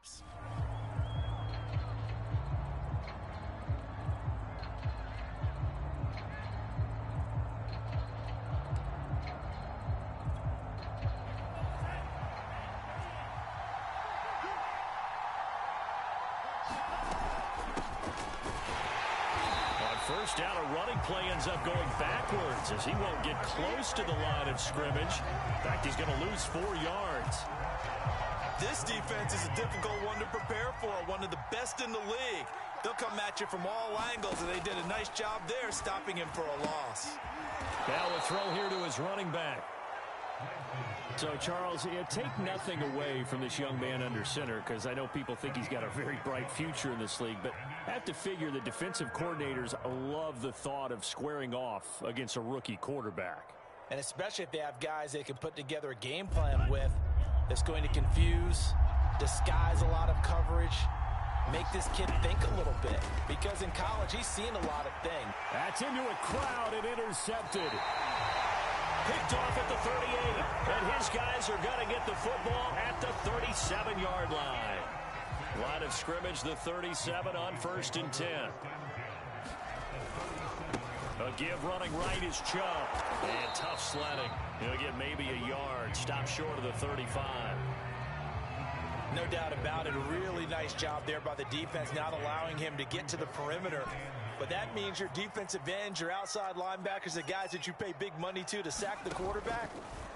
stripes. First down, a running play ends up going backwards as he won't get close to the line of scrimmage. In fact, he's going to lose 4 yards. This defense is a difficult one to prepare for, one of the best in the league. They'll come at you from all angles, and they did a nice job there stopping him for a loss. Now a throw here to his running back. So, Charles, take nothing away from this young man under center, because I know people think he's got a very bright future in this league, but I have to figure the defensive coordinators love the thought of squaring off against a rookie quarterback. And especially if they have guys they can put together a game plan with that's going to confuse, disguise a lot of coverage, make this kid think a little bit, because in college he's seen a lot of things. That's into a crowd and intercepted. Picked off at the 38, and his guys are going to get the football at the 37-yard line. Line of scrimmage, the 37 on 1st and 10. A give running right is Chubb. And tough sledding. He'll get maybe a yard. Stop short of the 35. No doubt about it. A really nice job there by the defense, not allowing him to get to the perimeter. But that means your defensive ends, your outside linebackers, the guys that you pay big money to sack the quarterback,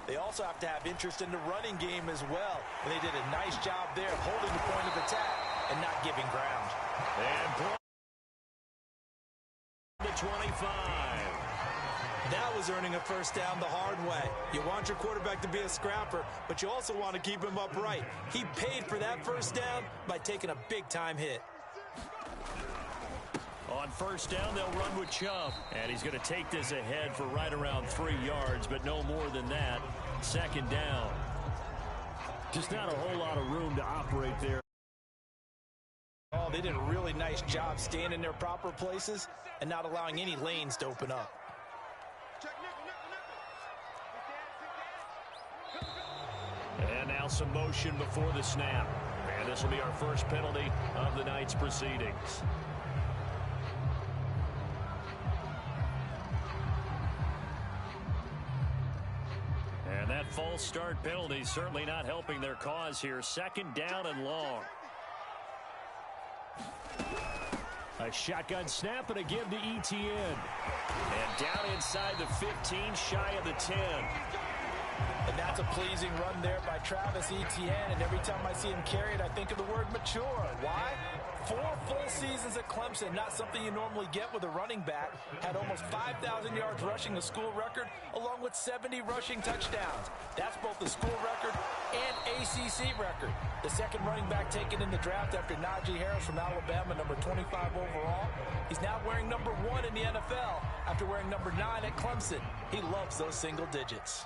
they also have to have interest in the running game as well. And they did a nice job there of holding the point of attack and not giving ground. And the 25. That was earning a first down the hard way. You want your quarterback to be a scrapper, but you also want to keep him upright. He paid for that first down by taking a big-time hit. On first down, they'll run with Chubb. And he's going to take this ahead for right around 3 yards, but no more than that. Second down. Just not a whole lot of room to operate there. Oh, they did a really nice job staying in their proper places and not allowing any lanes to open up. And now some motion before the snap. And this will be our first penalty of the night's proceedings. And that false start penalty certainly not helping their cause here. Second down and long. A shotgun snap and a give to Etienne. And down inside the 15, shy of the 10. And that's a pleasing run there by Travis Etienne. And every time I see him carry it, I think of the word mature. Why? 4 full seasons at Clemson, not something you normally get with a running back. Had almost 5,000 yards rushing, the school record, along with 70 rushing touchdowns. That's both the school record and ACC record. The second running back taken in the draft after Najee Harris from Alabama, number 25 overall. He's now wearing number 1 in the NFL after wearing number 9 at Clemson. He loves those single digits.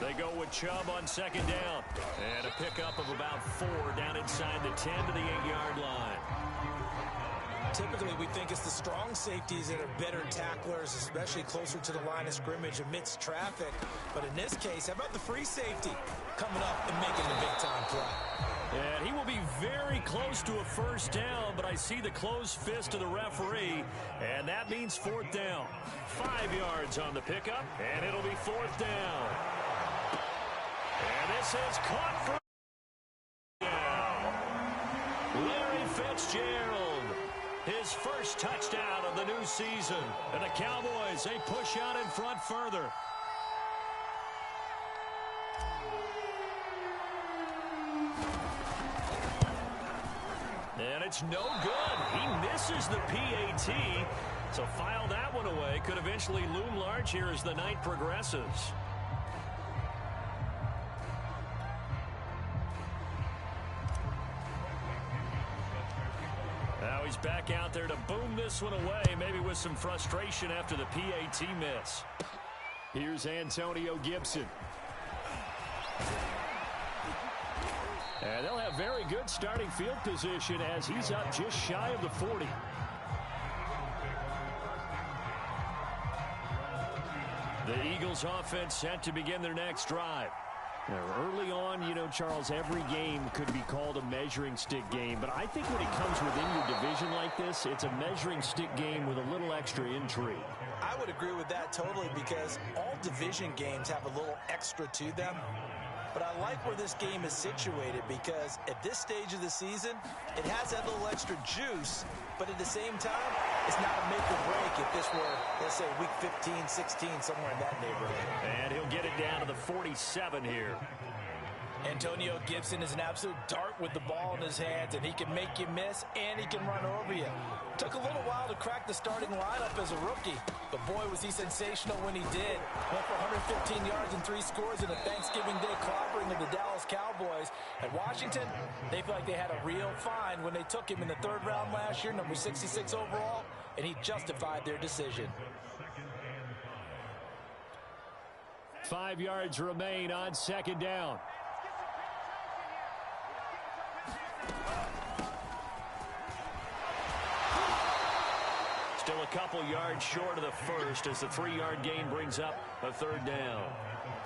They go with Chubb on second down. And a pickup of about 4 down inside the 10 to the 8-yard line. Typically, we think it's the strong safeties that are better tacklers, especially closer to the line of scrimmage amidst traffic. But in this case, how about the free safety coming up and making the big-time play? And he will be very close to a first down, but I see the closed fist of the referee, and that means 4th down. 5 yards on the pickup, and it'll be 4th down. And this is caught for Larry Fitzgerald. His first touchdown of the new season. And the Cowboys, they push out in front further. And it's no good. He misses the PAT. So file that one away. Could eventually loom large here as the night progresses. Now he's back out there to boom this one away, maybe with some frustration after the PAT miss. Here's Antonio Gibson. And they'll have very good starting field position as he's up just shy of the 40. The Eagles offense set to begin their next drive. They're early on know, Charles, every game could be called a measuring stick game, but I think when it comes within your division like this, it's a measuring stick game with a little extra intrigue. I would agree with that totally, because all division games have a little extra to them. But I like where this game is situated, because at this stage of the season, it has that little extra juice, but at the same time, it's not a make or break if this were, let's say, week 15, 16, somewhere in that neighborhood. And he'll get it down to the 47 here. Antonio Gibson is an absolute dart with the ball in his hands, and he can make you miss, and he can run over you. Took a little while to crack the starting lineup as a rookie, but boy, was he sensational when he did. Went for 115 yards and 3 scores in a Thanksgiving Day clobbering of the Dallas Cowboys. At Washington, they feel like they had a real find when they took him in the 3rd round last year, number 66 overall, and he justified their decision. 5 yards remain on 2nd down. Still a couple yards short of the first as the 3-yard gain brings up a 3rd down.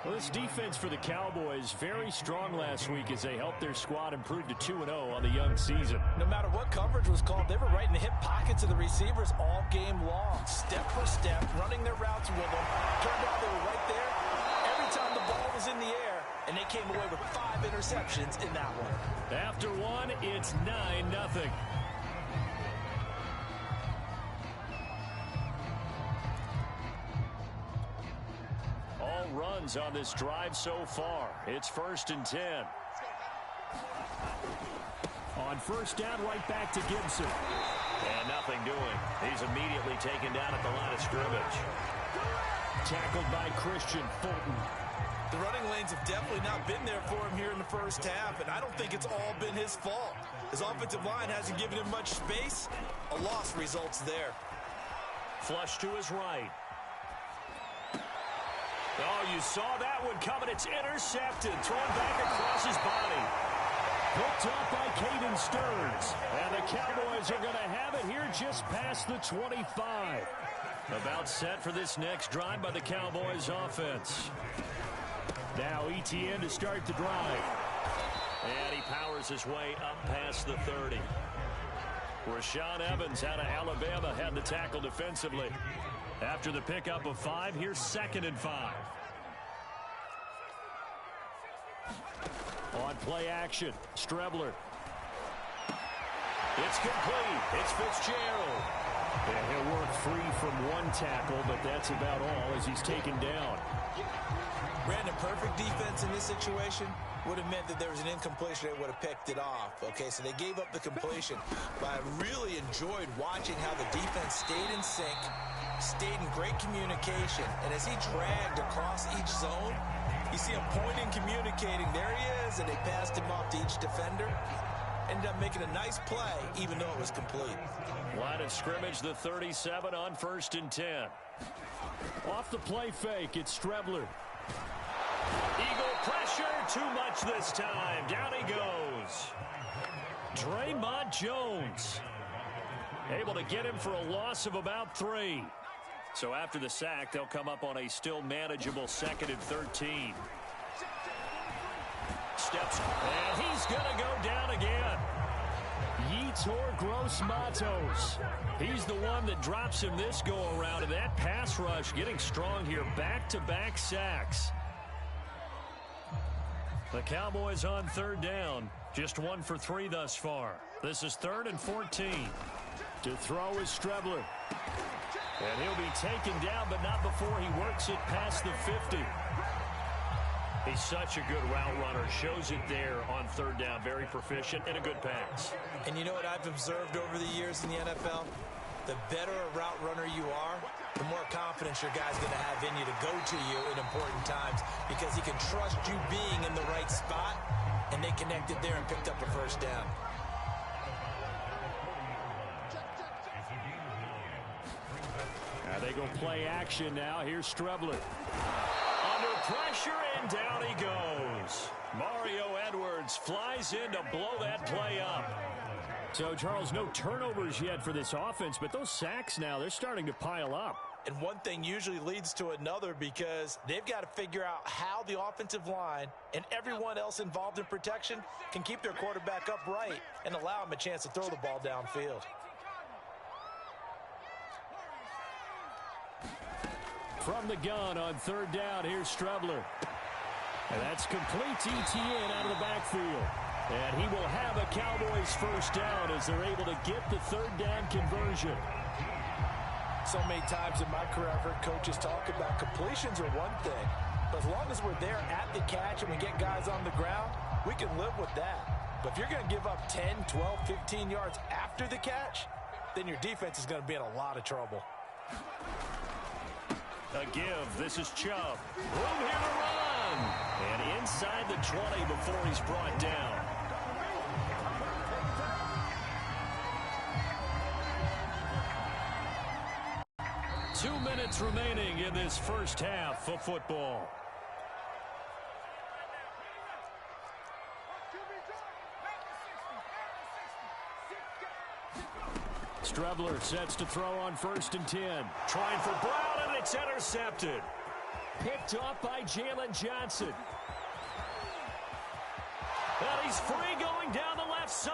Well, this defense for the Cowboys, very strong last week as they helped their squad improve to 2-0 on the young season. No matter what coverage was called, they were right in the hip pockets of the receivers all game long. Step for step, running their routes with them. Turned out they were right there every time the ball was in the air, and they came away with 5 interceptions in that one. After one, it's 9-0. All runs on this drive so far. It's 1st and 10. On 1st down, right back to Gibson. And nothing doing. He's immediately taken down at the line of scrimmage. Tackled by Christian Fulton. The running lanes have definitely not been there for him here in the first half, and I don't think it's all been his fault. His offensive line hasn't given him much space. A loss results there. Flush to his right. Oh, you saw that one coming. It's intercepted. Thrown back across his body. Hooked up by Caden Stearns. And the Cowboys are going to have it here just past the 25. About set for this next drive by the Cowboys offense. Now ETN to start the drive. And he powers his way up past the 30. Rashaan Evans out of Alabama had the tackle defensively. After the pickup of 5, here's 2nd and 5. On play action, Strebler. It's complete. It's Fitzgerald. And he'll work free from one tackle, but that's about all as he's taken down. Brandon, perfect defense in this situation would have meant that there was an incompletion. They would have picked it off. Okay, so they gave up the completion. But I really enjoyed watching how the defense stayed in sync, stayed in great communication, and as he dragged across each zone, you see him pointing, communicating. There he is, and they passed him off to each defender. Ended up making a nice play, even though it was complete. Line of scrimmage, the 37 on 1st and 10. Off the play fake, it's Strebler. Eagle pressure, too much this time. Down he goes. Draymond Jones able to get him for a loss of about 3. So after the sack, they'll come up on a still manageable 2nd and 13. Steps, and he's going to go down again. Yetur Gross-Matos. He's the one that drops him this go-around, and that pass rush getting strong here. Back-to-back sacks. The Cowboys on 3rd down. Just 1 for 3 thus far. This is 3rd and 14. To throw is Strebler. And he'll be taken down, but not before he works it past the 50. He's such a good route runner. Shows it there on 3rd down. Very proficient and a good pass. And you know what I've observed over the years in the NFL? The better a route runner you are, the more confidence your guy's going to have in you to go to you in important times, because he can trust you being in the right spot, and they connected there and picked up a 1st down. Now they go play action now. Here's Strebler. Under pressure, and down he goes. Mario Edwards flies in to blow that play up. So, Charles, no turnovers yet for this offense, but those sacks now, they're starting to pile up. And one thing usually leads to another because they've got to figure out how the offensive line and everyone else involved in protection can keep their quarterback upright and allow him a chance to throw the ball downfield. From the gun on third down, here's Strebler. And that's complete to Etienne out of the backfield. And he will have a Cowboys first down as they're able to get the third down conversion. So many times in my career, I've heard coaches talk about completions are one thing. But as long as we're there at the catch and we get guys on the ground, we can live with that. But if you're going to give up 10, 12, 15 yards after the catch, then your defense is going to be in a lot of trouble. A give. This is Chubb. Room here to run. And inside the 20 before he's brought down. Two minutes remaining in this first half of football. Strebler sets to throw on 1st and 10. Trying for Brown, and it's intercepted. Picked off by Jalen Johnson. And he's free going down the left side.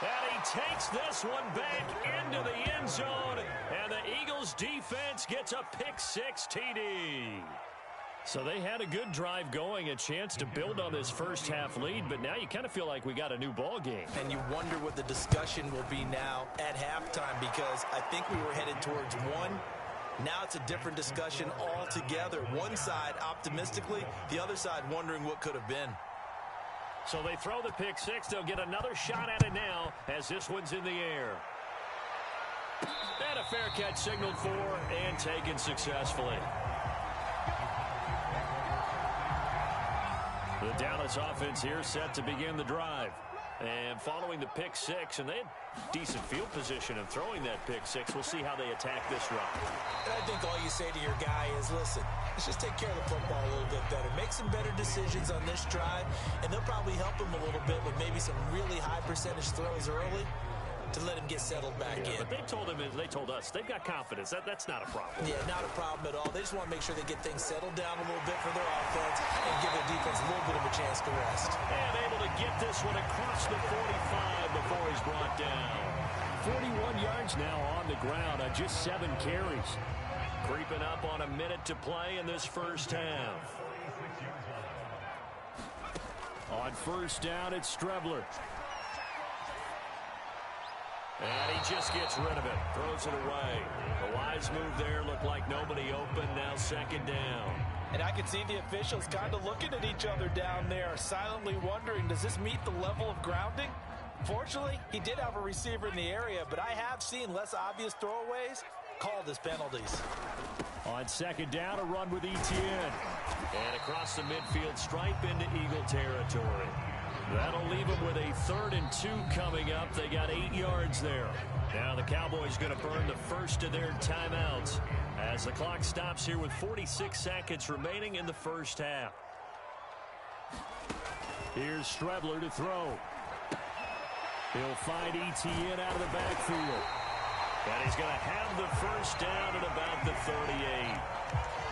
And he takes this one back into the end zone. And the Eagles defense gets a pick-6 TD. So they had a good drive going, a chance to build on this first half lead, but now you kind of feel like we got a new ball game. And you wonder what the discussion will be now at halftime, because I think we were headed towards one. Now it's a different discussion altogether. One side optimistically, the other side wondering what could have been. So they throw the pick-6. They'll get another shot at it now as this one's in the air. And a fair catch signaled for and taken successfully. The Dallas offense here set to begin the drive. And following the pick-6, and they had decent field position in throwing that pick-6. We'll see how they attack this run. And I think all you say to your guy is, listen, let's just take care of the football a little bit better. Make some better decisions on this drive, and they'll probably help him a little bit with maybe some really high percentage throws early to let him get settled back in. But they told us they've got confidence. That's not a problem. Yeah, not a problem at all. They just want to make sure they get things settled down a little bit for their offense and give their defense a little bit of a chance to rest. And able to get this one across the 45 before he's brought down. 41 yards now on the ground on just 7 carries. Creeping up on a minute to play in this first half. On first down, it's Strebler. And he just gets rid of it. Throws it away. A wise move there. Looked like nobody open. Now 2nd down. And I can see the officials kind of looking at each other down there, silently wondering, does this meet the level of grounding? Fortunately, he did have a receiver in the area, but I have seen less obvious throwaways called as penalties. On 2nd down, a run with Etienne. And across the midfield stripe into Eagle territory. That'll leave them with a 3rd and 2 coming up. They got 8 yards there. Now the Cowboys going to burn the first of their timeouts as the clock stops here with 46 seconds remaining in the first half. Here's Strebler to throw. He'll find Etienne out of the backfield. And he's going to have the first down at about the 38.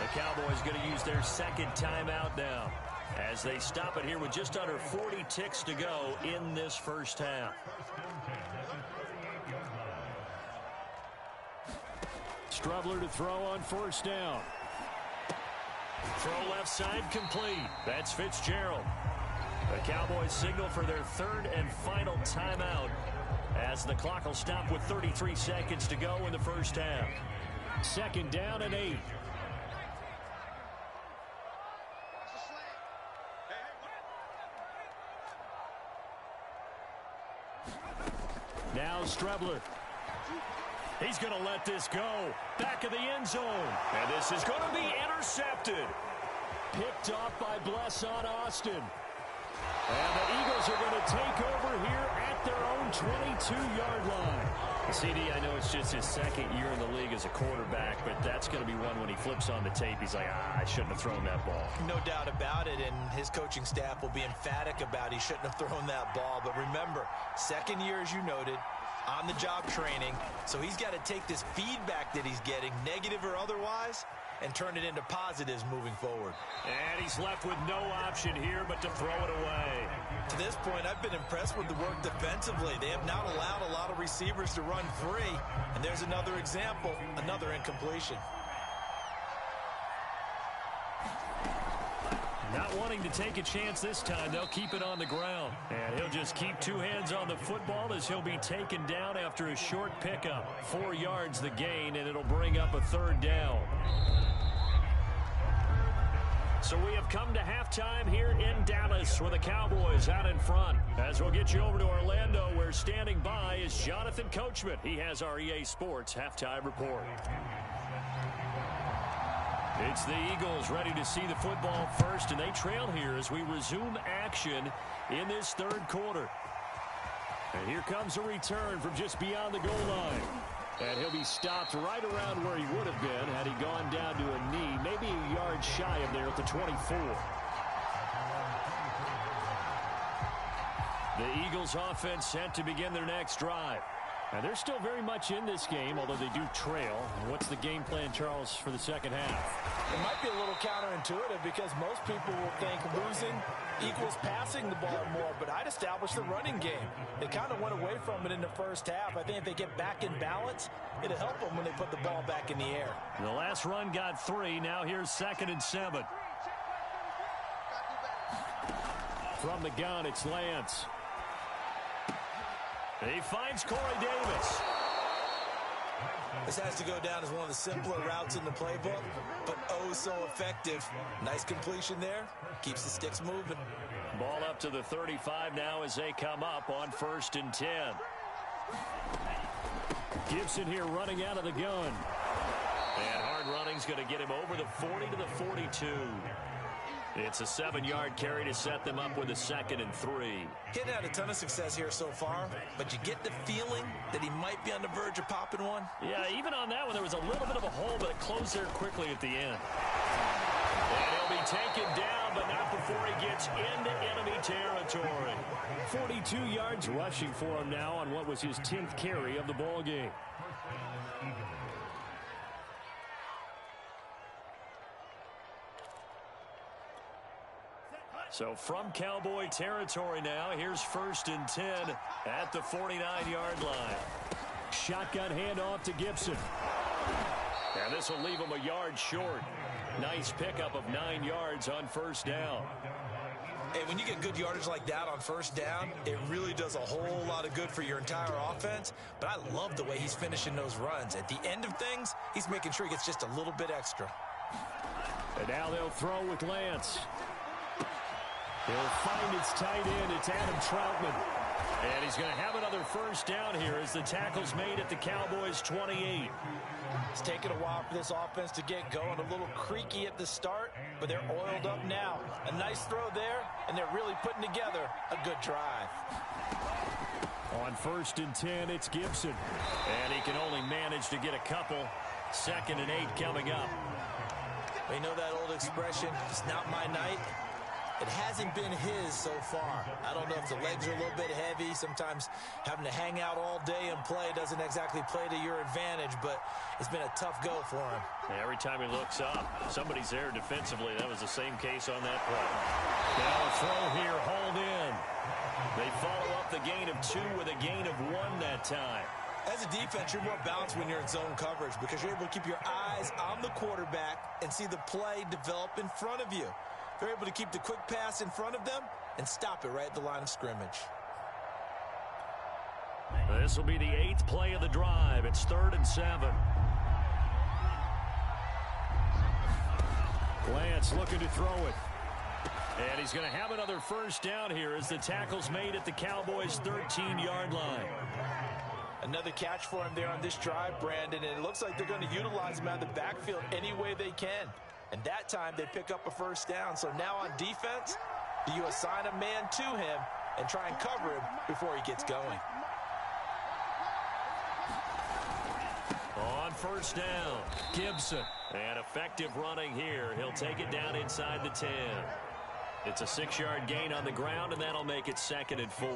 The Cowboys going to use their 2nd timeout now, as they stop it here with just under 40 ticks to go in this first half. Strebler to throw on 1st down. Throw left side complete. That's Fitzgerald. The Cowboys signal for their 3rd and final timeout, as the clock will stop with 33 seconds to go in the first half. 2nd down and 8. Now Strebler. He's going to let this go. Back of the end zone. And this is going to be intercepted. Picked off by Blesson Austin. And the Eagles are going to take over here at their own 22-yard line. CD, I know it's just his 2nd year in the league as a quarterback, but that's going to be one when he flips on the tape. He's like, I shouldn't have thrown that ball. No doubt about it, and his coaching staff will be emphatic about he shouldn't have thrown that ball. But remember, 2nd year, as you noted, on-the-job training, so he's got to take this feedback that he's getting, negative or otherwise, and turn it into positives moving forward. And he's left with no option here but to throw it away. To this point, I've been impressed with the work defensively. They have not allowed a lot of receivers to run free, and there's another example, another incompletion. Not wanting to take a chance this time, they'll keep it on the ground. And he'll just keep two hands on the football as he'll be taken down after a short pickup. 4 yards the gain, and it'll bring up a third down. So we have come to halftime here in Dallas with the Cowboys out in front. As we'll get you over to Orlando, where standing by is Jonathan Coachman. He has our EA Sports halftime report. It's the Eagles ready to see the football first, and they trail here as we resume action in this third quarter. And here comes a return from just beyond the goal line. And he'll be stopped right around where he would have been had he gone down to a knee, maybe a yard shy of there at the 24. The Eagles offense set to begin their next drive. And they're still very much in this game, although they do trail. What's the game plan, Charles, for the second half? It might be a little counterintuitive because most people will think losing equals passing the ball more, but I'd establish the running game. They kind of went away from it in the first half. I think if they get back in balance, it'll help them when they put the ball back in the air. The last run got 3. Now here's 2nd and 7. From the gun, it's Lance. He finds Corey Davis. This has to go down as one of the simpler routes in the playbook, but oh so effective. Nice completion there. Keeps the sticks moving. Ball up to the 35 now as they come up on 1st and 10. Gibson here running out of the gun. And hard running's going to get him over the 40 to the 42. It's a 7-yard carry to set them up with a 2nd and 3. Getting had a ton of success here so far, but you get the feeling that he might be on the verge of popping one. Yeah, even on that one, there was a little bit of a hole, but it closed there quickly at the end. And he'll be taken down, but not before he gets into enemy territory. 42 yards rushing for him now on what was his 10th carry of the ball game. So from Cowboy territory now, here's 1st and 10 at the 49-yard line. Shotgun handoff to Gibson. And this will leave him a yard short. Nice pickup of 9 yards on 1st down. Hey, when you get good yardage like that on 1st down, it really does a whole lot of good for your entire offense. But I love the way he's finishing those runs. At the end of things, he's making sure he gets just a little bit extra. And now they'll throw with Lance. He'll find its tight end. It's Adam Troutman. And he's going to have another 1st down here as the tackle's made at the Cowboys' 28. It's taken a while for this offense to get going. A little creaky at the start, but they're oiled up now. A nice throw there, and they're really putting together a good drive. On 1st and 10, it's Gibson. And he can only manage to get a couple. 2nd and 8 coming up. You know that old expression, it's not my night? It hasn't been his so far. I don't know if the legs are a little bit heavy. Sometimes having to hang out all day and play doesn't exactly play to your advantage, but it's been a tough go for him. Every time he looks up, somebody's there defensively. That was the same case on that play. Now a throw here, hauled in. They follow up the gain of 2 with a gain of 1 that time. As a defense, you're more balanced when you're in zone coverage because you're able to keep your eyes on the quarterback and see the play develop in front of you. They're able to keep the quick pass in front of them and stop it right at the line of scrimmage. This will be the 8th play of the drive. It's 3rd and 7. Lance looking to throw it. And he's going to have another 1st down here as the tackle's made at the Cowboys' 13-yard line. Another catch for him there on this drive, Brandon, and it looks like they're going to utilize him out of the backfield any way they can. And that time they pick up a 1st down. So now on defense, do you assign a man to him and try and cover him before he gets going? On 1st down, Gibson. And effective running here. He'll take it down inside the 10. It's a 6-yard gain on the ground, and that'll make it 2nd and 4.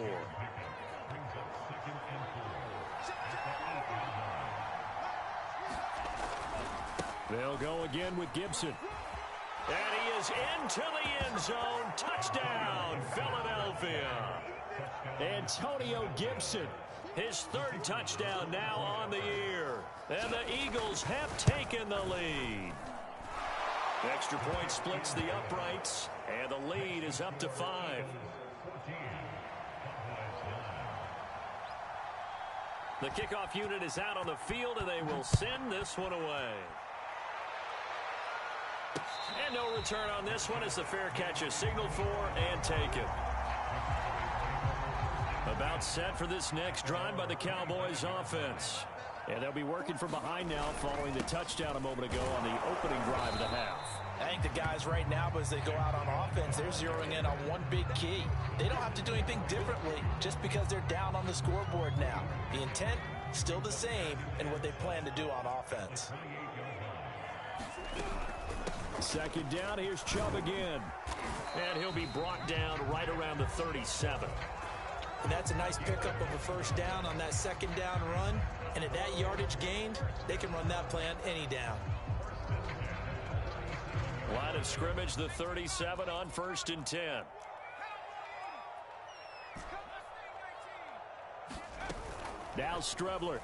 They'll go again with Gibson. And he is into the end zone. Touchdown, Philadelphia. Antonio Gibson, his third touchdown now on the year. And the Eagles have taken the lead. Extra point splits the uprights, and the lead is up to 5. The kickoff unit is out on the field, and they will send this one away. And no return on this one as the fair catch is signaled for and taken. About set for this next drive by the Cowboys offense. And they'll be working from behind now following the touchdown a moment ago on the opening drive of the half. I think the guys right now, as they go out on offense, they're zeroing in on one big key. They don't have to do anything differently just because they're down on the scoreboard now. The intent, still the same in what they plan to do on offense. Second down, here's Chubb again. And he'll be brought down right around the 37. And that's a nice pickup of a first down on that second down run. And at that yardage gained, they can run that play on any down. Line of scrimmage, the 37 on 1st and 10. Now Strebler.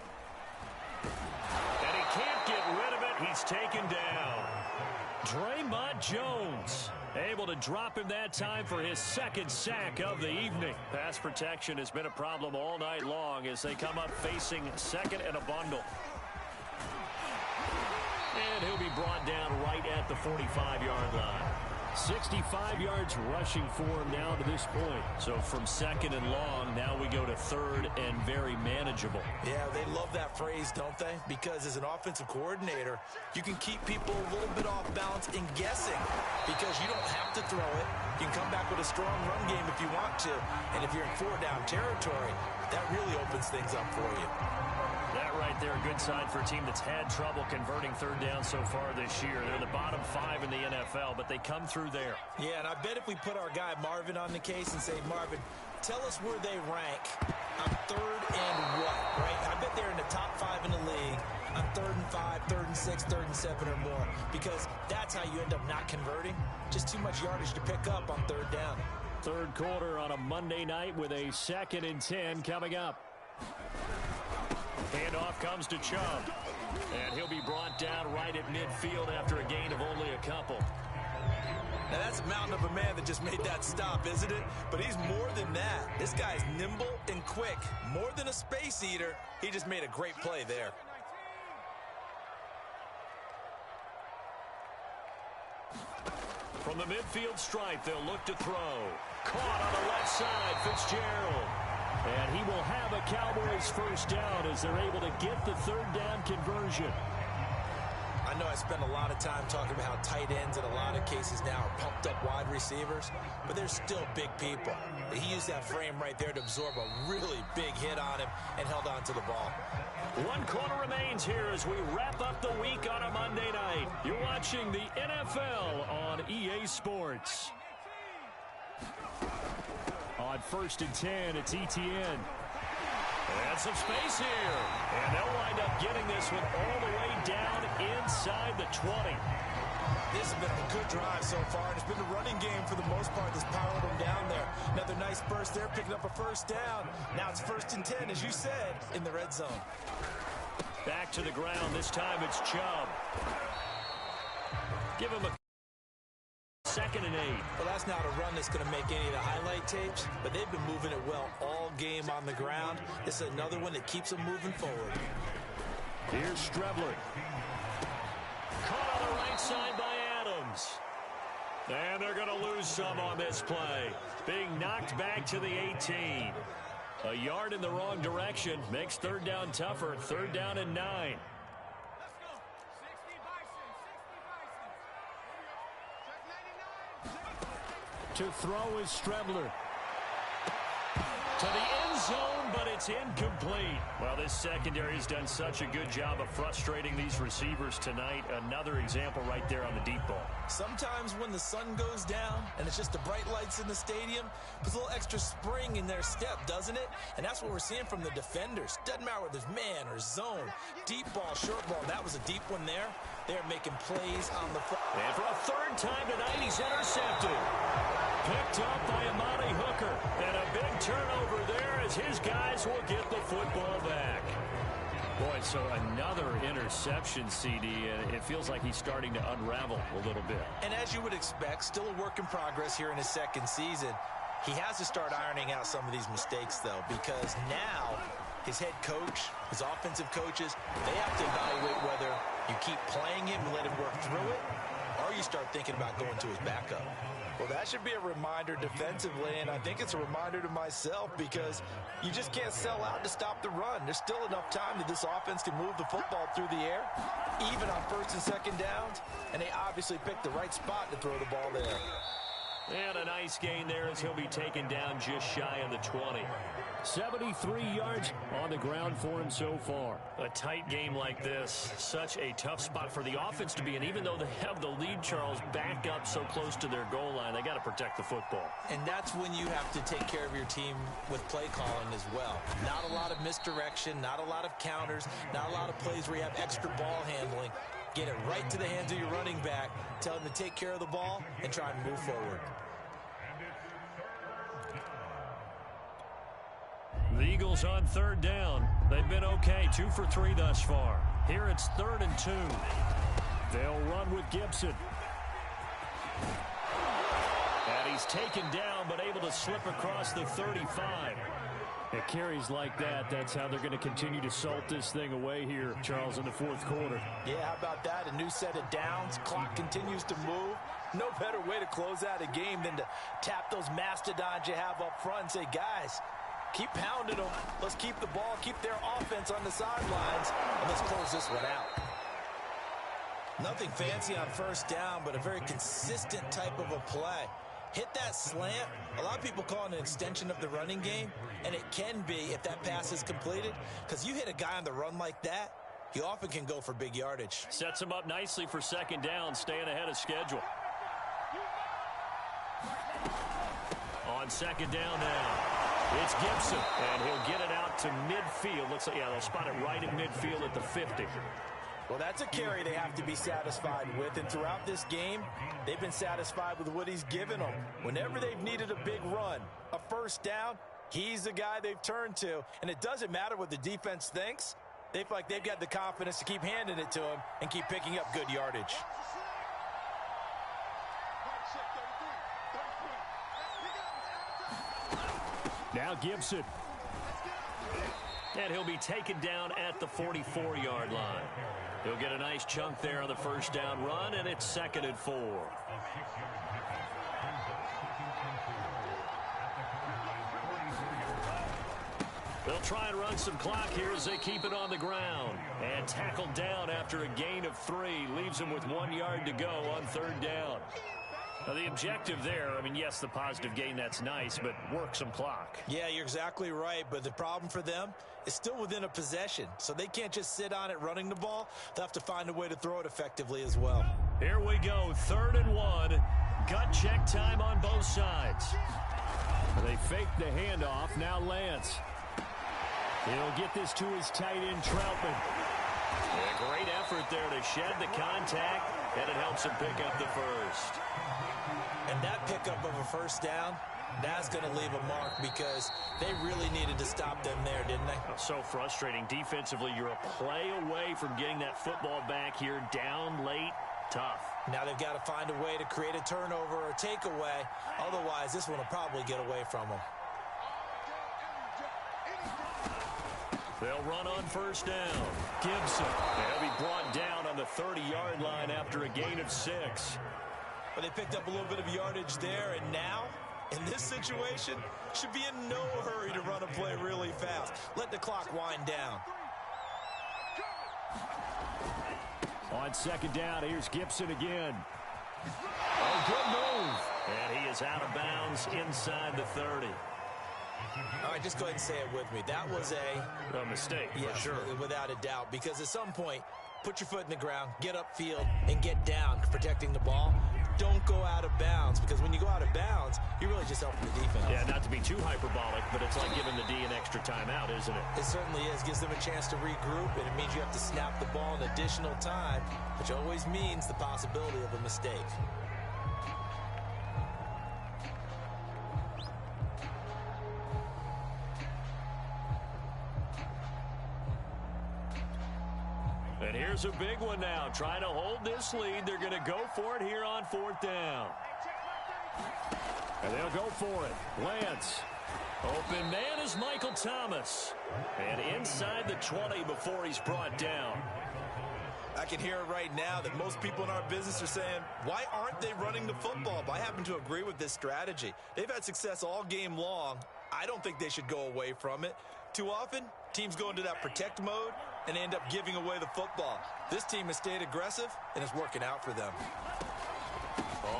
And he can't get rid of it. He's taken down. Draymond Jones able to drop him that time for his second sack of the evening. Pass protection has been a problem all night long as they come up facing second and a bundle. And he'll be brought down right at the 45-yard line. 65 yards rushing for him now to this point. So from second and long, now we go to third and very manageable. Yeah, they love that phrase, don't they? Because as an offensive coordinator, you can keep people a little bit off balance in guessing because you don't have to throw it. You can come back with a strong run game if you want to. And if you're in 4-down territory, that really opens things up for you. That right there, a good sign for a team that's had trouble converting third down so far this year. They're the bottom 5 in the NFL, but they come through there. Yeah, and I bet if we put our guy Marvin on the case and say, Marvin, tell us where they rank on third and what, right? I bet they're in the top 5 in the league on 3rd and 5, 3rd and 6, 3rd and 7 or more, because that's how you end up not converting. Just too much yardage to pick up on third down. Third quarter on a Monday night with a 2nd and 10 coming up. Handoff comes to Chubb. And he'll be brought down right at midfield after a gain of only a couple. Now that's a mountain of a man that just made that stop, isn't it? But he's more than that. This guy's nimble and quick. More than a space eater. He just made a great play there. From the midfield stripe, they'll look to throw. Caught on the left side, Fitzgerald. And he will have a Cowboys first down as they're able to get the third down conversion. I know I spend a lot of time talking about how tight ends in a lot of cases now are pumped up wide receivers, but they're still big people. He used that frame right there to absorb a really big hit on him and held on to the ball. 1 quarter remains here as we wrap up the week on a Monday night. You're watching the NFL on EA Sports. On 1st and 10, it's ETN. And some space here. And they'll wind up getting this one all the way down inside the 20. This has been a good drive so far, and it's been the running game for the most part that's powered them down there. Another nice burst there, picking up a first down. Now it's 1st and 10, as you said, in the red zone. Back to the ground. This time it's Chubb. Give him a 2nd and 8. Well, that's not a run that's going to make any of the highlight tapes, but they've been moving it well all game on the ground. This is another one that keeps them moving forward. Here's Strebler. Caught on the right side by Adams. And they're going to lose some on this play. Being knocked back to the 18. A yard in the wrong direction makes third down tougher. 3rd down and 9. To throw is Strebler. To the end zone, but it's incomplete. Well, this secondary has done such a good job of frustrating these receivers tonight. Another example right there on the deep ball. Sometimes when the sun goes down and it's just the bright lights in the stadium, puts a little extra spring in their step, doesn't it? And that's what we're seeing from the defenders. Doesn't matter whether there's man or zone, deep ball, short ball. That was a deep one there. They're making plays on the front. And for a third time tonight, he's intercepted. Picked up by Amani Hooker. And a big turnover there as his guys will get the football back. Boy, so another interception, CD, and it feels like he's starting to unravel a little bit. And as you would expect, still a work in progress here in his second season. He has to start ironing out some of these mistakes, though, because now his head coach, his offensive coaches, they have to evaluate whether you keep playing him and let him work through it, or you start thinking about going to his backup. Well, that should be a reminder defensively, and I think it's a reminder to myself because you just can't sell out to stop the run. There's still enough time that this offense can move the football through the air, even on first and second downs, and they obviously picked the right spot to throw the ball there. And a nice gain there as he'll be taken down just shy of the 20. 73 yards on the ground for him so far. A tight game like this, such a tough spot for the offense to be in. Even though they have the lead, Charles, back up so close to their goal line, they got to protect the football. And that's when you have to take care of your team with play calling as well. Not a lot of misdirection, not a lot of counters, not a lot of plays where you have extra ball handling. Get it right to the hands of your running back, tell him to take care of the ball, and try and move forward. The Eagles on third down. They've been okay, 2 for 3 thus far. Here it's 3rd and 2. They'll run with Gibson. And he's taken down, but able to slip across the 35. It carries like that. That's how they're going to continue to salt this thing away here, Charles, in the 4th quarter. Yeah, how about that? A new set of downs. Clock continues to move. No better way to close out a game than to tap those mastodons you have up front and say, guys, keep pounding them. Let's keep the ball, keep their offense on the sidelines, and let's close this one out. Nothing fancy on first down, but a very consistent type of a play. Hit that slant. A lot of people call it an extension of the running game, and it can be if that pass is completed, because you hit a guy on the run like that, he often can go for big yardage. Sets him up nicely for second down, staying ahead of schedule. On second down now, it's Gibson, and he'll get it out to midfield. Looks like, yeah, they'll spot it right in midfield at the 50. Well, that's a carry they have to be satisfied with, and throughout this game, they've been satisfied with what he's given them. Whenever they've needed a big run, a first down, he's the guy they've turned to, and it doesn't matter what the defense thinks. They feel like they've got the confidence to keep handing it to him and keep picking up good yardage. Now Gibson. And he'll be taken down at the 44-yard line. He'll get a nice chunk there on the first down run, and it's 2nd and 4. They'll try and run some clock here as they keep it on the ground. And tackled down after a gain of 3. Leaves him with 1 yard to go on third down. Now, the objective there, I mean, yes, the positive gain, that's nice, but work some clock. Yeah, you're exactly right, but the problem for them is still within a possession, so they can't just sit on it running the ball. They'll have to find a way to throw it effectively as well. Here we go, 3rd and 1. Gut check time on both sides. They fake the handoff. Now Lance. He'll get this to his tight end, Troutman. A great effort there to shed the contact, and it helps him pick up the first. And that pickup of a first down, that's going to leave a mark because they really needed to stop them there, didn't they? So frustrating. Defensively, you're a play away from getting that football back here, down late. Tough. Now they've got to find a way to create a turnover or takeaway. Otherwise, this one will probably get away from them. They'll run on first down. Gibson. They'll be brought down on the 30-yard line after a gain of 6. But they picked up a little bit of yardage there, and now, in this situation, should be in no hurry to run a play really fast. Let the clock wind down. On second down, here's Gibson again. Oh, good move. And he is out of bounds inside the 30. All right, just go ahead and say it with me. That was a mistake, for sure. Without a doubt, because at some point, put your foot in the ground, get upfield, and get down, protecting the ball. Don't go out of bounds, because when you go out of bounds, you're really just helping the defense. Yeah, not to be too hyperbolic, but it's like giving the D an extra timeout, isn't it? It certainly is. Gives them a chance to regroup, and it means you have to snap the ball in additional time, which always means the possibility of a mistake. And here's a big one now. Trying to hold this lead. They're going to go for it here on 4th down. And they'll go for it. Lance. Open man is Michael Thomas. And inside the 20 before he's brought down. I can hear it right now that most people in our business are saying, why aren't they running the football? But I happen to agree with this strategy. They've had success all game long. I don't think they should go away from it. Too often, teams go into that protect mode and end up giving away the football. This team has stayed aggressive, and it's working out for them.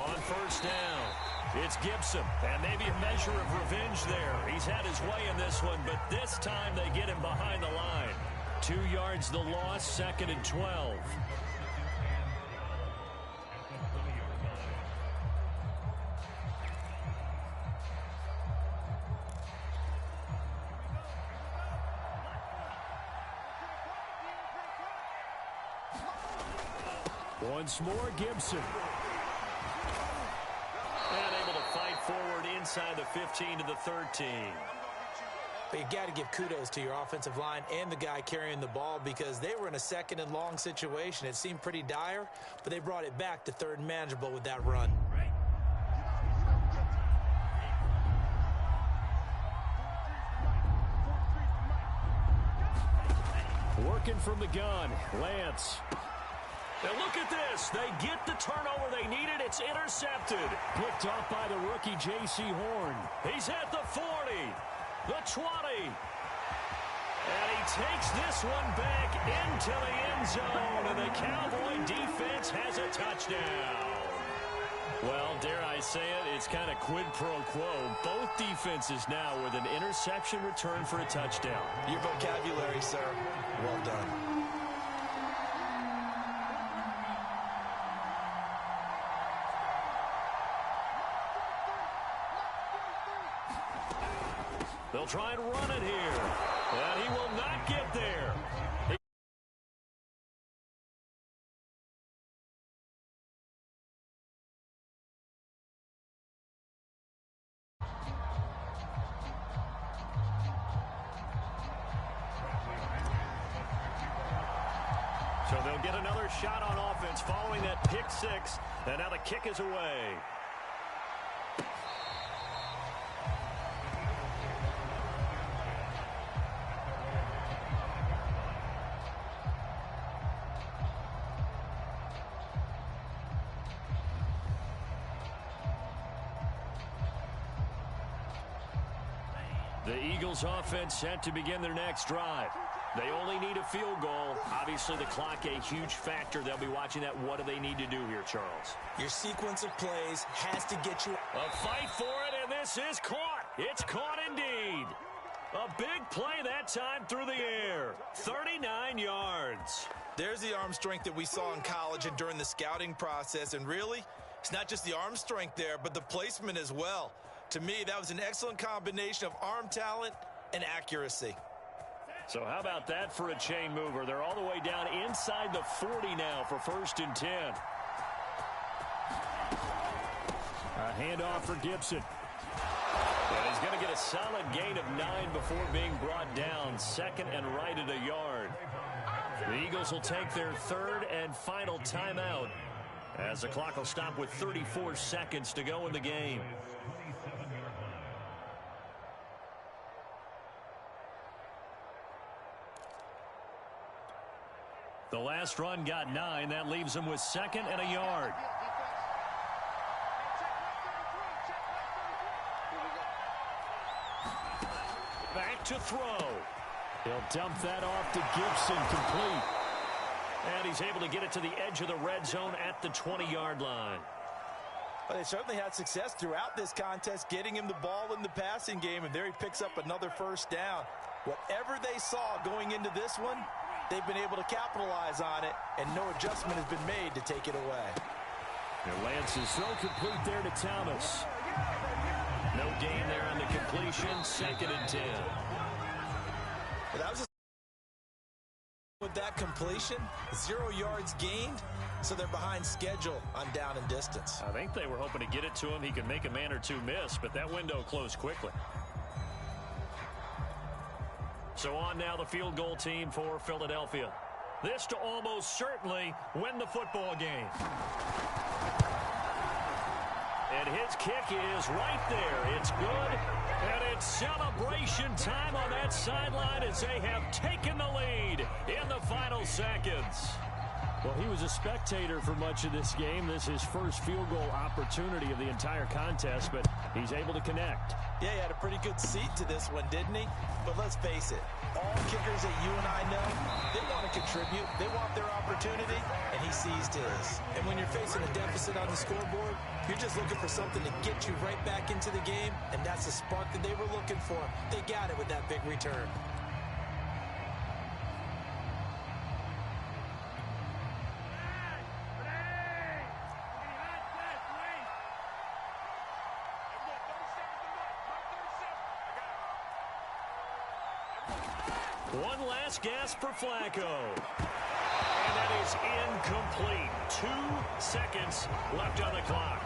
On 1st down, it's Gibson. And maybe a measure of revenge there. He's had his way in this one, but this time they get him behind the line. 2 yards the loss, 2nd and 12. Once more, Gibson. And able to fight forward inside the 15 to the 13. But you got to give kudos to your offensive line and the guy carrying the ball because they were in a 2nd and long situation. It seemed pretty dire, but they brought it back to 3rd and manageable with that run. Working from the gun, Lance. Now look at this. They get the turnover they needed. It's intercepted. Picked off by the rookie J.C. Horn. He's at the 40, the 20. And he takes this one back into the end zone. And the Cowboy defense has a touchdown. Well, dare I say it, it's kind of quid pro quo. Both defenses now with an interception return for a touchdown. Your vocabulary, sir. Well done. They'll try and run it here. And he will not get there. So they'll get another shot on offense following that pick 6. And now the kick is away. The Eagles offense set to begin their next drive. They only need a field goal. Obviously, the clock a huge factor. They'll be watching that. What do they need to do here, Charles? Your sequence of plays has to get you a fight for it, and this is caught. It's caught indeed. A big play that time through the air. 39 yards. There's the arm strength that we saw in college and during the scouting process. And really, it's not just the arm strength there, but the placement as well. To me, that was an excellent combination of arm talent and accuracy. So how about that for a chain mover? They're all the way down inside the 40 now for 1st and 10. A handoff for Gibson. And he's going to get a solid gain of 9 before being brought down. 2nd and right at a yard. The Eagles will take their 3rd and final timeout as the clock will stop with 34 seconds to go in the game. The last run got 9. That leaves them with 2nd and a yard. Back to throw. He'll dump that off to Gibson, complete. And he's able to get it to the edge of the red zone at the 20-yard line. Well, they certainly had success throughout this contest, getting him the ball in the passing game, and there he picks up another 1st down. Whatever they saw going into this one, they've been able to capitalize on it, and no adjustment has been made to take it away. And Lance's throw complete there to Thomas. No gain there on the completion. formation, 2nd and 10. Well, that was just with that completion, 0 yards gained, so they're behind schedule on down and distance. I think they were hoping to get it to him. He could make a man or two miss, but that window closed quickly. So on now the field goal team for Philadelphia. This to almost certainly win the football game. And his kick is right there. It's good. And it's celebration time on that sideline as they have taken the lead in the final seconds. Well, he was a spectator for much of this game. This is his first field goal opportunity of the entire contest, but he's able to connect. Yeah, he had a pretty good seat to this one, didn't he? But let's face it, all kickers that you and I know, they want to contribute. They want their opportunity, and he seized his. And when you're facing a deficit on the scoreboard, you're just looking for something to get you right back into the game, and that's the spark that they were looking for. They got it with that big return. One last gasp for Flacco. And that is incomplete. 2 seconds left on the clock.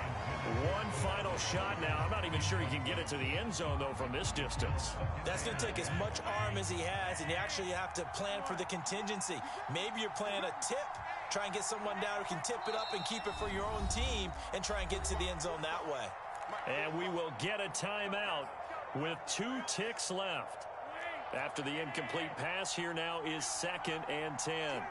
One final shot now. I'm not even sure he can get it to the end zone, though, from this distance. That's going to take as much arm as he has, and you actually have to plan for the contingency. Maybe you're playing a tip. Try and get someone down who can tip it up and keep it for your own team and try and get to the end zone that way. And we will get a timeout with 2 ticks left. After the incomplete pass, here now is 2nd and 10.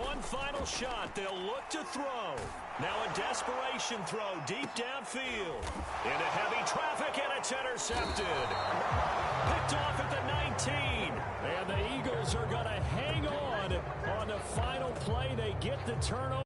One final shot. They'll look to throw. Now a desperation throw deep downfield. Into heavy traffic, and it's intercepted. Picked off at the 19. And the Eagles are going to hang on the final play. They get the turnover.